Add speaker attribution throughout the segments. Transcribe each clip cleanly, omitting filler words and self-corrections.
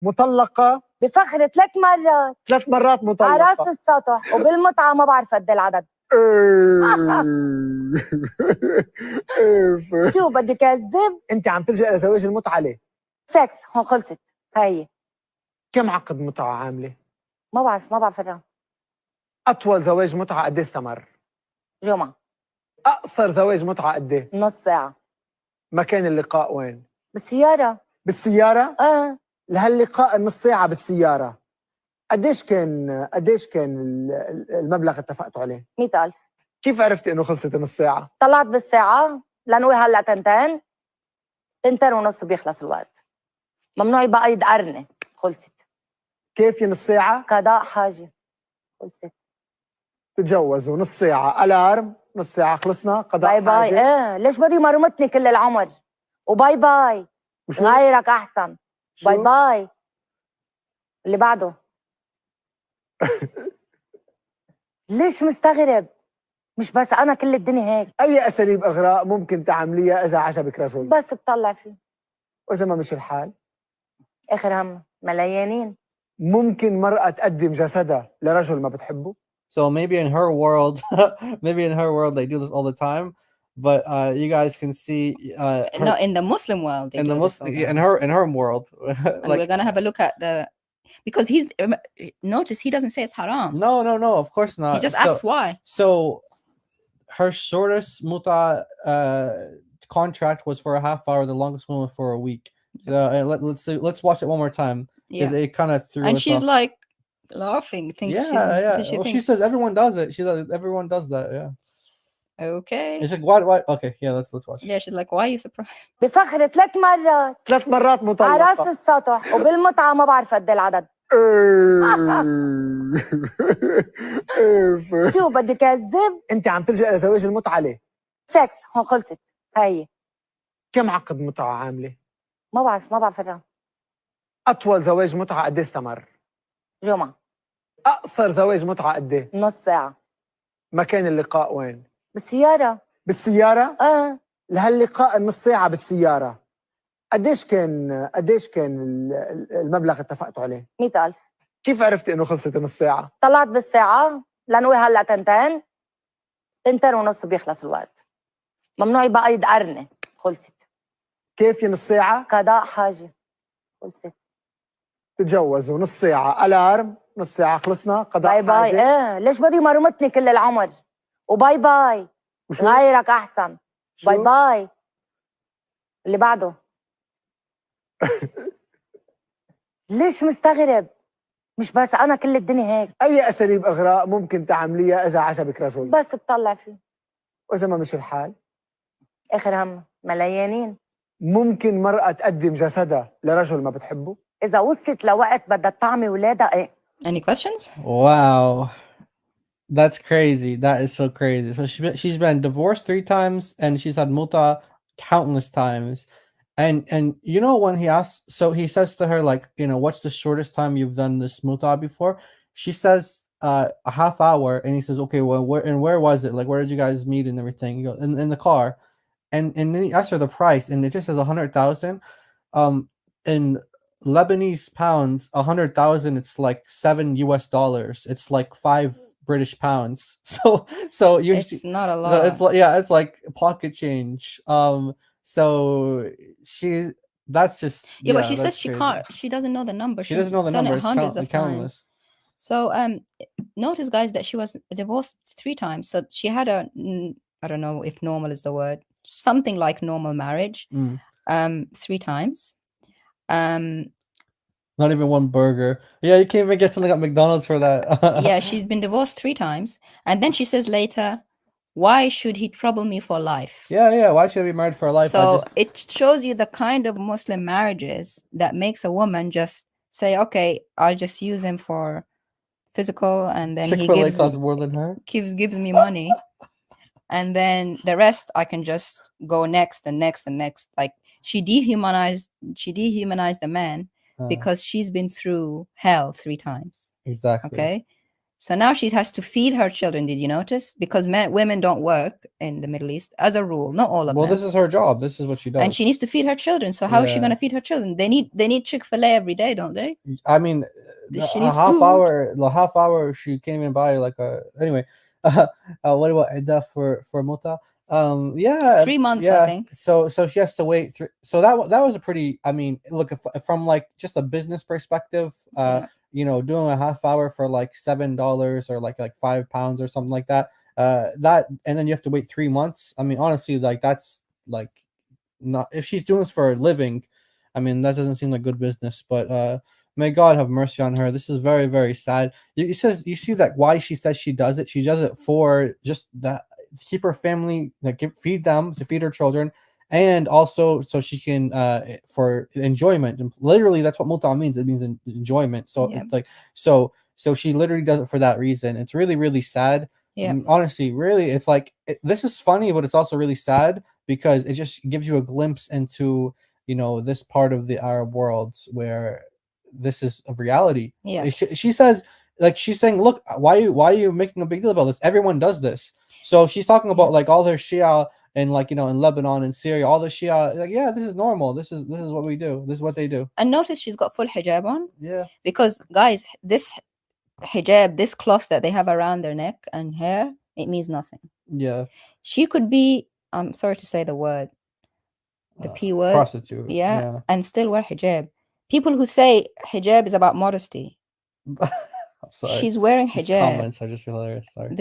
Speaker 1: مطلقة
Speaker 2: بفخر 3 مرات.
Speaker 1: 3 مرات مطلقة
Speaker 2: على راس السطح وبالمتعة ما بعرف قد العدد. شو بدي كذب؟
Speaker 1: انت عم تلجأ لزواج المتعة ليه؟
Speaker 2: سكس هون خلصت. هي
Speaker 1: كم عقد متعة عاملة؟
Speaker 2: ما بعرف الرقم.
Speaker 1: أطول زواج متعة قد ايه استمر؟
Speaker 2: جمعة.
Speaker 1: أقصر زواج متعة قد ايه؟
Speaker 2: نص ساعة.
Speaker 1: مكان اللقاء وين؟
Speaker 2: بالسيارة.
Speaker 1: بالسيارة؟ لهاللقاء النص ساعة بالسيارة قديش كان المبلغ اتفقتوا عليه؟
Speaker 2: 100,000.
Speaker 1: كيف عرفتي انه خلصت النص ساعة؟
Speaker 2: طلعت بالساعة لنوي هلا 2 ونص بيخلص الوقت. ممنوع يبقى يدقرني. خلصت.
Speaker 1: كيف نص ساعة؟
Speaker 2: قضاء حاجة. خلصت.
Speaker 1: تتجوزوا نص ساعة الارم، نص ساعة خلصنا قضاء
Speaker 2: باي
Speaker 1: حاجة.
Speaker 2: باي. ليش بدي مرمطني كل العمر؟ وباي باي.
Speaker 1: وشو؟
Speaker 2: غيرك احسن. باي باي. اللي بعده. ليش مستغرب؟ مش بس انا كل الدنيا هيك.
Speaker 1: اي اساليب اغراء ممكن تعمليها اذا عجبك رجل؟
Speaker 2: بس تطلع فيه.
Speaker 1: واذا ما مشي الحال؟
Speaker 2: اخر هم ملايين.
Speaker 1: ممكن مرأة تقدم جسدها لرجل ما بتحبه؟
Speaker 3: So maybe in her world, they do this all the time. But you guys can see
Speaker 4: no, in the Muslim world,
Speaker 3: in her world.
Speaker 4: And we're gonna have a look at because notice he doesn't say it's haram.
Speaker 3: No, of course not.
Speaker 4: He just asks why.
Speaker 3: So her shortest muta contract was for a half hour. The longest one was for a week. So let's watch it one more time.
Speaker 4: Yeah,
Speaker 3: it kind of threw.
Speaker 4: And
Speaker 3: us
Speaker 4: she's
Speaker 3: off.
Speaker 4: Like laughing.
Speaker 3: She says everyone does it. Everyone does that. Yeah.
Speaker 4: Okay.
Speaker 3: She's like, why? Okay, yeah, let's watch.
Speaker 4: Yeah, she's like, why are you surprised?
Speaker 2: بفخر 3 مرات.
Speaker 1: 3 مرات مطلقة.
Speaker 2: على راس السطح وبالمتعة ما بعرف قد العدد. شو بدي كذب؟
Speaker 1: انت عم تلجأ لزواج المتعة ليه؟
Speaker 2: سكس هون خلصت. هي
Speaker 1: كم عقد متعة عاملة؟
Speaker 2: ما بعرف الرقم.
Speaker 1: أطول زواج متعة قد ايه استمر؟
Speaker 2: جمعة.
Speaker 1: أقصر زواج متعة قد ايه؟
Speaker 2: نص ساعة.
Speaker 1: مكان اللقاء وين؟
Speaker 2: بالسيارة.
Speaker 1: بالسيارة؟ لهاللقاء النص ساعة بالسيارة قديش كان المبلغ اتفقتوا عليه؟
Speaker 2: 100,000.
Speaker 1: كيف عرفتي انه خلصت النص ساعة؟
Speaker 2: طلعت بالساعة لنوي هلا 2 ونص بيخلص الوقت. ممنوع يبقى يدقرني. خلصت.
Speaker 1: كيف نص ساعة؟
Speaker 2: قضاء حاجة. خلصت.
Speaker 1: تتجوزوا نص ساعة الارم، نص ساعة خلصنا قضاء
Speaker 2: باي
Speaker 1: حاجة.
Speaker 2: باي. ليش بدي مرمطني كل العمر؟ وباي باي.
Speaker 1: وشو؟
Speaker 2: غيرك احسن. باي باي. اللي بعده. ليش مستغرب؟ مش بس انا كل الدنيا هيك.
Speaker 1: اي اساليب اغراء ممكن تعمليها اذا عجبك رجل؟
Speaker 2: بس تطلع فيه.
Speaker 1: واذا ما مشي الحال؟
Speaker 2: اخر هم ملايين.
Speaker 1: ممكن مرأة تقدم جسدها لرجل ما بتحبه؟
Speaker 2: اذا وصلت لوقت بدها تطعمي ولادها ايه.
Speaker 4: Any questions?
Speaker 3: Wow. That's crazy. That is so crazy. So she's been divorced 3 times and she's had muta countless times. And you know, when he asks, so he says to her, like, you know, what's the shortest time you've done this muta before? She says a half hour, and he says, okay, well, where was it? Like, where did you guys meet and everything? You go in the car, and then he asks her the price, and it just says 100,000. In Lebanese pounds, 100,000, it's like $7 US. It's like 5 British pounds. So you
Speaker 4: it's not a lot.
Speaker 3: So it's like, yeah, it's like pocket change. So that's just
Speaker 4: but she says
Speaker 3: crazy.
Speaker 4: she doesn't know the number.
Speaker 3: She doesn't know the number. It's
Speaker 4: hundreds of
Speaker 3: countless.
Speaker 4: times. So notice, guys, that she was divorced 3 times. So she had I don't know if normal is the word, something like normal marriage. 3 times.
Speaker 3: Not even one burger. Yeah, you can't even get something at McDonald's for that.
Speaker 4: Yeah, she's been divorced 3 times. And then she says later, why should he trouble me for life?
Speaker 3: Yeah. Why should I be married for life?
Speaker 4: So it shows you the kind of Muslim marriages that makes a woman just say, okay, I'll just use him for physical, and then
Speaker 3: Chick-fil-A costs more than her.
Speaker 4: Gives me money. And then the rest I can just go next and next and next. Like she dehumanized the man because she's been through hell 3 times.
Speaker 3: Exactly.
Speaker 4: Okay. So now she has to feed her children. Did you notice? Because women don't work in the Middle East as a rule. Not all of them.
Speaker 3: Well, this is her job. This is what she does.
Speaker 4: And she needs to feed her children. So how is she going to feed her children? They need Chick-fil-A every day, don't they?
Speaker 3: I mean,
Speaker 4: She
Speaker 3: a
Speaker 4: needs
Speaker 3: half
Speaker 4: food.
Speaker 3: hour. The half hour she can't even buy like a. Anyway, what about Ida for Muta? Yeah,
Speaker 4: 3 months,
Speaker 3: yeah.
Speaker 4: I think.
Speaker 3: So she has to wait. So that was a pretty. I mean, look, from like just a business perspective, you know, doing a half hour for like $7 or like £5 or something like that. That, and then you have to wait 3 months. I mean, honestly, like that's like not, if she's doing this for a living, I mean, that doesn't seem like good business. But may God have mercy on her. This is very, very sad. You see that why she says she does it. She does it for just that, keep her family, like feed them, to feed her children, and also so she can for enjoyment. And literally, that's what muta means. It means enjoyment. So it's like so she literally does it for that reason. It's really, really sad.
Speaker 4: Yeah.
Speaker 3: Honestly, really, it's like this is funny, but it's also really sad because it just gives you a glimpse into, you know, this part of the Arab world where this is a reality.
Speaker 4: Yeah.
Speaker 3: She says, like, she's saying, look, why are you making a big deal about this? Everyone does this. So she's talking about like all their Shia and, like, you know, in Lebanon and Syria, all the Shia, like, yeah, this is normal. This is what we do. This is what they do.
Speaker 4: And notice she's got full hijab on.
Speaker 3: Yeah.
Speaker 4: Because guys, this hijab, this cloth that they have around their neck and hair, it means nothing.
Speaker 3: Yeah.
Speaker 4: She could be, I'm sorry to say the word, the P word,
Speaker 3: prostitute.
Speaker 4: Yeah, and still wear hijab. People who say hijab is about modesty.
Speaker 3: I'm sorry.
Speaker 4: She's wearing hijab.
Speaker 3: These comments are just hilarious. Sorry.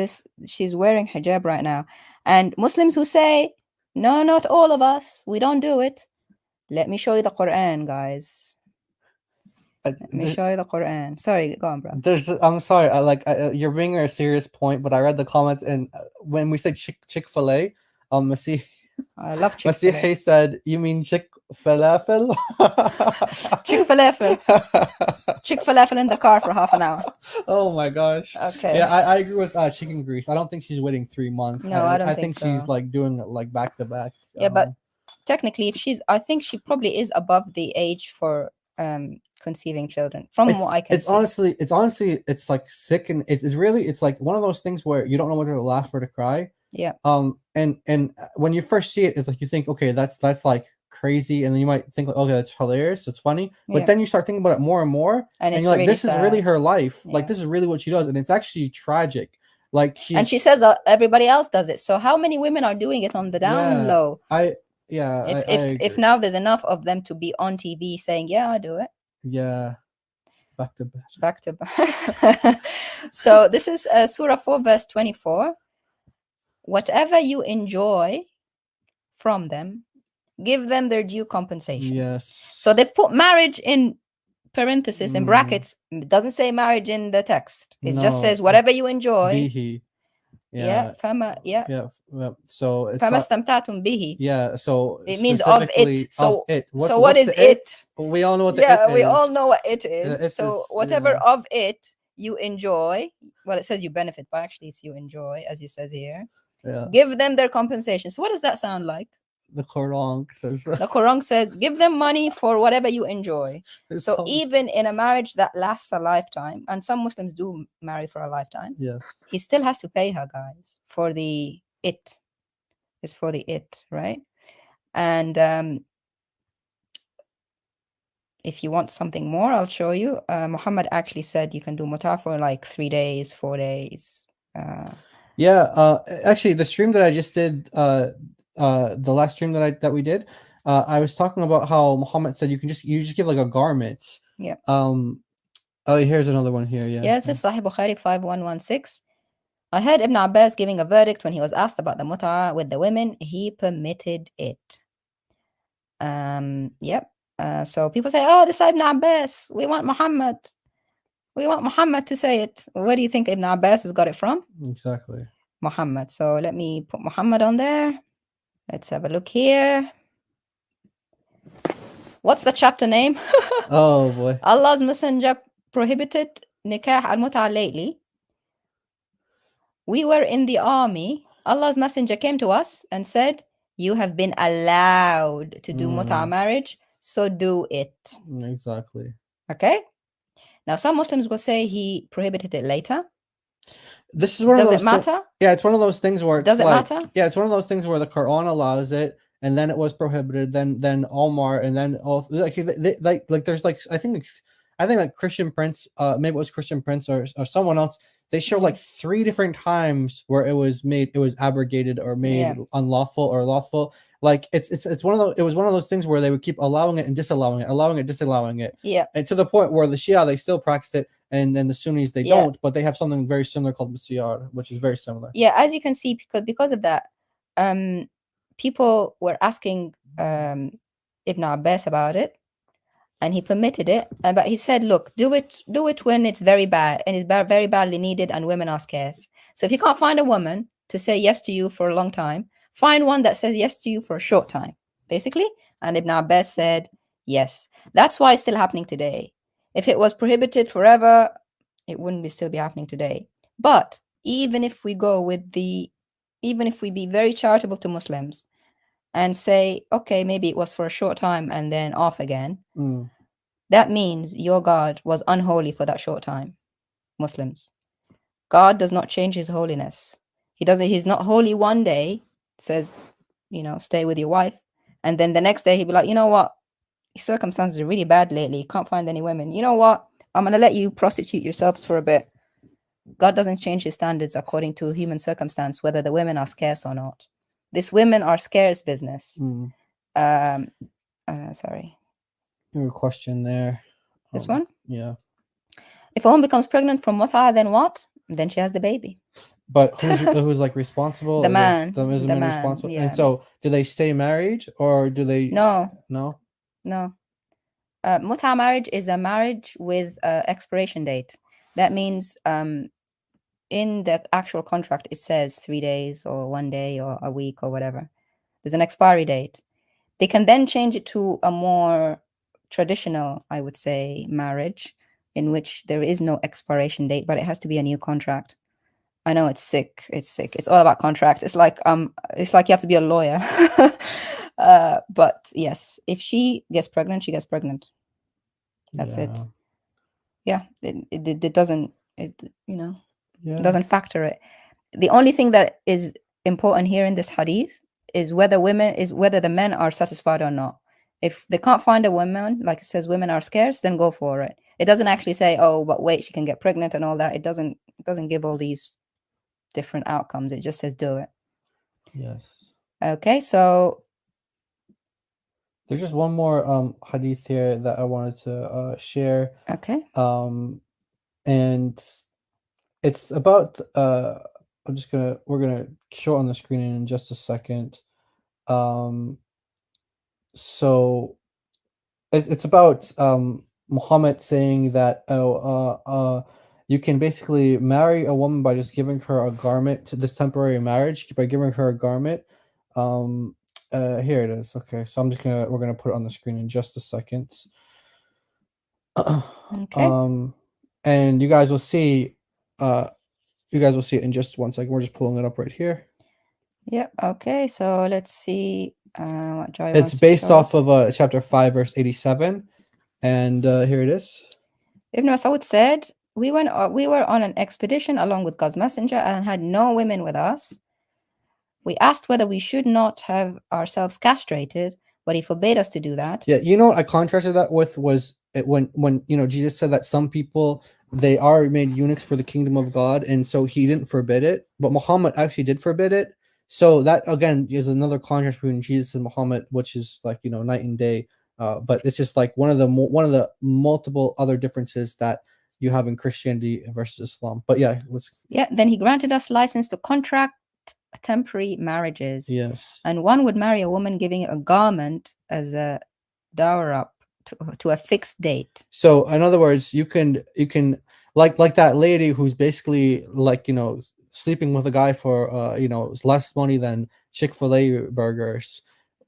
Speaker 4: She's wearing hijab right now. And Muslims who say, no, not all of us, we don't do it. Let me show you the Quran, guys. Let me show you the Quran. Sorry, go on, bro.
Speaker 3: I'm sorry. You're bringing a serious point, but I read the comments, and when we say Chick-fil-A, Masih,
Speaker 4: I love Chick-fil-A.
Speaker 3: Masih said, "You mean Chick-falafel?"
Speaker 4: Chick-falafel. Chick-falafel in the car for half an hour.
Speaker 3: Oh my gosh.
Speaker 4: Okay.
Speaker 3: Yeah, I agree with chicken grease. I don't think she's waiting 3 months.
Speaker 4: No, I don't
Speaker 3: think
Speaker 4: so.
Speaker 3: She's like doing it like back to back.
Speaker 4: Yeah, but technically, I think she probably is above the age for conceiving children, from what I can see.
Speaker 3: It's like sick, and it's like one of those things where you don't know whether to laugh or to cry.
Speaker 4: Yeah.
Speaker 3: And when you first see it, it's like you think, okay, that's like crazy, and then you might think like, okay, that's hilarious, it's funny, but then you start thinking about it more and more, and you're like, really this sad. Is really her life. Yeah. Like, this is really what she does, and it's actually tragic. Like,
Speaker 4: she says everybody else does it. So how many women are doing it on the down low? If now there's enough of them to be on TV saying, yeah, I do it.
Speaker 3: Yeah. Back to
Speaker 4: back. So this is Surah 4 verse 24. Whatever you enjoy from them, give them their due compensation.
Speaker 3: Yes.
Speaker 4: So they've put marriage in parentheses, in brackets. It doesn't say marriage in the text. It just says whatever you enjoy.
Speaker 3: Bihi. Yeah. So it's
Speaker 4: فَمَسْتَمْتَعْتُمْ بِهِ.
Speaker 3: Yeah. So
Speaker 4: it means of it. So what is it?
Speaker 3: We all know what the it is.
Speaker 4: We all know what it is. So whatever of it you enjoy, well, it says you benefit, but actually it's you enjoy, as it says here. Yeah. Give them their compensation. So what does that sound like?
Speaker 3: The Quran says.
Speaker 4: The Quran says, give them money for whatever you enjoy. So even in a marriage that lasts a lifetime, and some Muslims do marry for a lifetime,
Speaker 3: yes,
Speaker 4: he still has to pay her, guys, for the it. It's for the it, right? And if you want something more, I'll show you. Muhammad actually said you can do muta for like 3 days, 4 days.
Speaker 3: Actually, the stream that I just did, the last stream that we did, I was talking about how Muhammad said you just give like a garment.
Speaker 4: Yeah.
Speaker 3: Oh, here's another one here. Yeah.
Speaker 4: Yes, it's Sahih Bukhari 5116. I heard Ibn Abbas giving a verdict when he was asked about the mut'a with the women. He permitted it. Yep. So people say, oh, this is Ibn Abbas. We want Muhammad. We want Muhammad to say it. Where do you think Ibn Abbas has got it from?
Speaker 3: Exactly.
Speaker 4: Muhammad. So let me put Muhammad on there. Let's have a look here. What's the chapter name?
Speaker 3: Oh boy.
Speaker 4: Allah's Messenger prohibited nikah al-mut'a lately. We were in the army. Allah's Messenger came to us and said, you have been allowed to do mut'a marriage, so do it.
Speaker 3: Exactly.
Speaker 4: Okay? Now, some Muslims will say he prohibited it later.
Speaker 3: This is one
Speaker 4: Does
Speaker 3: of
Speaker 4: it
Speaker 3: those
Speaker 4: matter?
Speaker 3: yeah, it's one of those things where it's
Speaker 4: Does it
Speaker 3: like
Speaker 4: matter?
Speaker 3: yeah, it's one of those things where the Quran allows it, and then it was prohibited. Then Omar, and then all like there's like I think like Christian Prince, maybe it was Christian Prince or someone else. They show like 3 different times where it was abrogated or made unlawful or lawful. Like it's one of those. It was one of those things where they would keep allowing it and disallowing it, allowing it, disallowing it.
Speaker 4: Yeah.
Speaker 3: And to the point where the Shia, they still practice it, and then the Sunnis they don't, but they have something very similar called Masiyar, which is very similar.
Speaker 4: Yeah, as you can see, because of that, people were asking Ibn Abbas about it, and he permitted it. But he said, look, do it when it's very bad and it's very badly needed and women are scarce. So if you can't find a woman to say yes to you for a long time, find one that says yes to you for a short time, basically. And Ibn Abbas said, yes. That's why it's still happening today. If it was prohibited forever, it wouldn't still be happening today. But even if we be very charitable to Muslims and say, okay, maybe it was for a short time and then off again, that means your God was unholy for that short time. Muslims, God does not change his holiness. He's not holy one day, says, stay with your wife, and then the next day he'd be like, you know what, your circumstances are really bad lately, can't find any women, you know what, I'm going to let you prostitute yourselves for a bit. God doesn't change his standards according to human circumstance, whether the women are scarce or not. This women are scarce business. Sorry.
Speaker 3: Your question there.
Speaker 4: This one?
Speaker 3: Yeah.
Speaker 4: If a woman becomes pregnant from mut'ah, then what? Then she has the baby.
Speaker 3: But who's like responsible?
Speaker 4: The man.
Speaker 3: The man responsible.
Speaker 4: Yeah.
Speaker 3: And so, do they stay married or do they?
Speaker 4: No.
Speaker 3: No.
Speaker 4: Mut'ah marriage is a marriage with expiration date. That means in the actual contract it says 3 days or 1 day or a week or whatever. There's an expiry date. They can then change it to a more traditional, I would say, marriage in which there is no expiration date, but it has to be a new contract. I know it's sick. It's all about contracts. It's like you have to be a lawyer. But yes, if she gets pregnant, she gets pregnant. That's it. Yeah, it doesn't it doesn't factor it. The only thing that is important here in this hadith is whether the men are satisfied or not. If they can't find a woman, like it says women are scarce, then go for it. It doesn't actually say, oh, but wait, she can get pregnant and all that. It doesn't give all these different outcomes. It just says do it.
Speaker 3: Yes.
Speaker 4: Okay, so
Speaker 3: there's just one more hadith here that I wanted to share.
Speaker 4: Okay.
Speaker 3: And it's about we're gonna show it on the screen in just a second. So it's about Muhammad saying that you can basically marry a woman by just giving her a garment to this temporary marriage by giving her a garment. Here it is. Okay, so we're gonna put it on the screen in just a second.
Speaker 4: Okay.
Speaker 3: And you guys will see it in just 1 second. We're just pulling it up right here.
Speaker 4: Yep. Okay, so let's see what Joy
Speaker 3: it's based off of chapter 5 verse 87, and here it is.
Speaker 4: Ibn Mas'ud said, we were on an expedition along with God's messenger and had no women with us. We asked whether we should not have ourselves castrated, but he forbade us to do that.
Speaker 3: Yeah, you know what I contrasted that with was when Jesus said that some people, they are made eunuchs for the kingdom of God, and so he didn't forbid it, but Muhammad actually did forbid it. So that again is another contrast between Jesus and Muhammad, which is like night and day. But it's just like one of the multiple other differences that you have in Christianity versus Islam. But yeah,
Speaker 4: then he granted us license to contract temporary marriages.
Speaker 3: Yes.
Speaker 4: And one would marry a woman giving a garment as a dower up to a fixed date.
Speaker 3: So in other words, you can like that lady who's basically like sleeping with a guy for less money than Chick-fil-A burgers.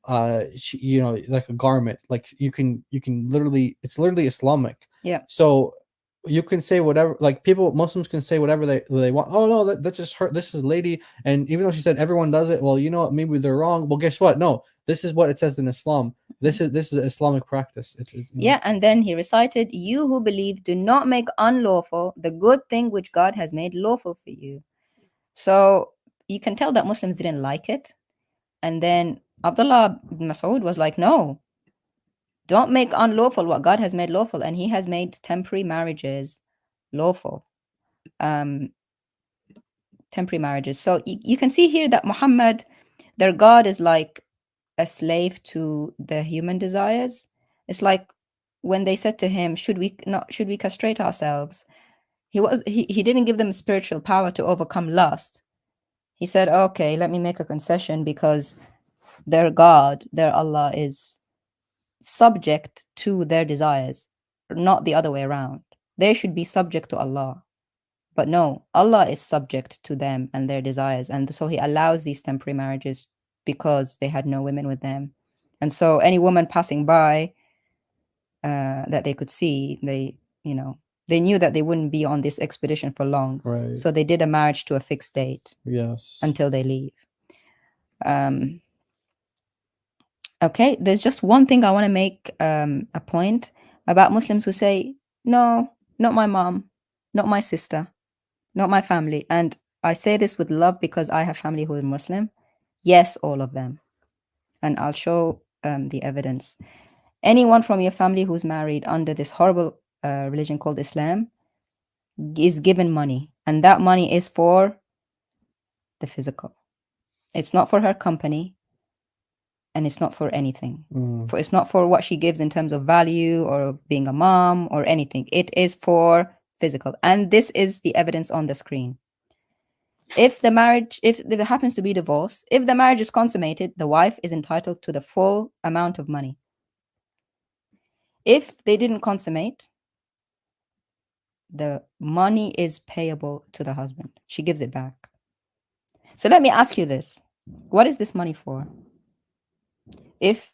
Speaker 3: Like a garment, like you can literally, it's literally Islamic.
Speaker 4: Yeah.
Speaker 3: So you can say whatever, like people, Muslims can say whatever they want. Oh no, that's just her. This is lady, and even though she said everyone does it, well, you know what? Maybe they're wrong. Well, guess what? No, this is what it says in Islam. This is Islamic practice.
Speaker 4: Yeah, and then he recited, "You who believe, do not make unlawful the good thing which God has made lawful for you." So you can tell that Muslims didn't like it, and then Abdullah ibn Mas'ud was like, "No, don't make unlawful what God has made lawful," and he has made temporary marriages lawful. Temporary marriages. So you can see here that Muhammad, their God, is like a slave to the human desires. It's like when they said to him, should we castrate ourselves? He didn't give them spiritual power to overcome lust. He said, okay, let me make a concession, because their God, their Allah, is subject to their desires, not the other way around. They should be subject to Allah. But no, Allah is subject to them and their desires. And so he allows these temporary marriages because they had no women with them. And so any woman passing by that they could see, they knew that they wouldn't be on this expedition for long.
Speaker 3: Right.
Speaker 4: So they did a marriage to a fixed date.
Speaker 3: Yes.
Speaker 4: Until they leave. Okay, there's just one thing I want to make a point about Muslims who say, no, not my mom, not my sister, not my family. And I say this with love because I have family who are Muslim. Yes, all of them. And I'll show the evidence. Anyone from your family who's married under this horrible religion called Islam is given money. And that money is for the physical. It's not for her company. And it's not for anything. It's not for what she gives in terms of value or being a mom or anything. It is for physical. And this is the evidence on the screen. If there happens to be divorce, if the marriage is consummated, the wife is entitled to the full amount of money. If they didn't consummate, the money is payable to the husband. She gives it back. So let me ask you this. What is this money for? If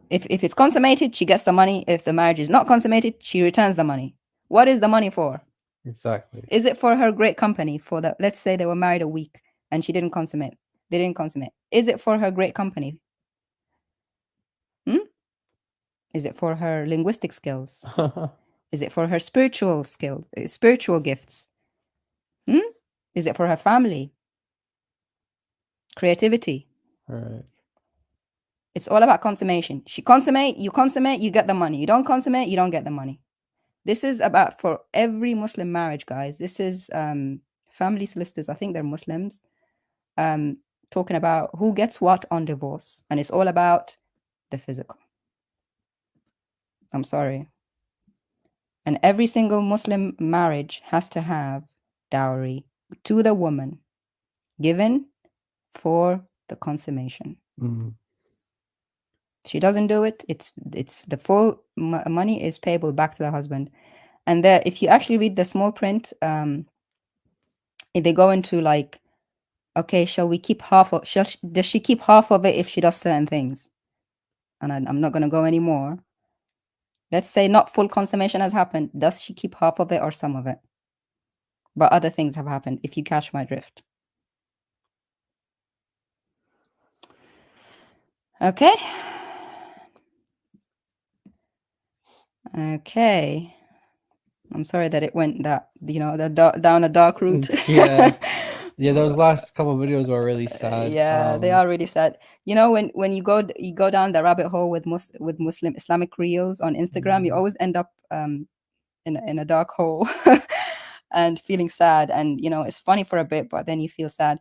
Speaker 4: it's consummated, she gets the money. If the marriage is not consummated, she returns the money. What is the money for?
Speaker 3: Exactly.
Speaker 4: Is it for her great company? For that, let's say they were married a week and she didn't consummate. They didn't consummate. Is it for her great company? Is it for her linguistic skills? Is it for her spiritual skills, spiritual gifts? Is it for her family? Creativity?
Speaker 3: Right.
Speaker 4: It's all about consummation. You consummate, you get the money. You don't consummate, you don't get the money. This is about for every Muslim marriage, guys. This is family solicitors. I think they're Muslims. Talking about who gets what on divorce. And it's all about the physical. I'm sorry. And every single Muslim marriage has to have dowry to the woman given for the consummation. She doesn't do it. It's the full money is payable back to the husband. And there, if you actually read the small print, they go into like, okay, shall we keep half of? Does she keep half of it if she does certain things? And I'm not going to go anymore. Let's say not full consummation has happened. Does she keep half of it or some of it? But other things have happened, if you catch my drift. Okay. Okay. I'm sorry that it went that, down a dark route.
Speaker 3: Yeah. Yeah, those last couple of videos were really sad.
Speaker 4: Yeah, they are really sad. When you go down the rabbit hole with Muslim Islamic reels on Instagram, you always end up in a dark hole and feeling sad. And it's funny for a bit, but then you feel sad.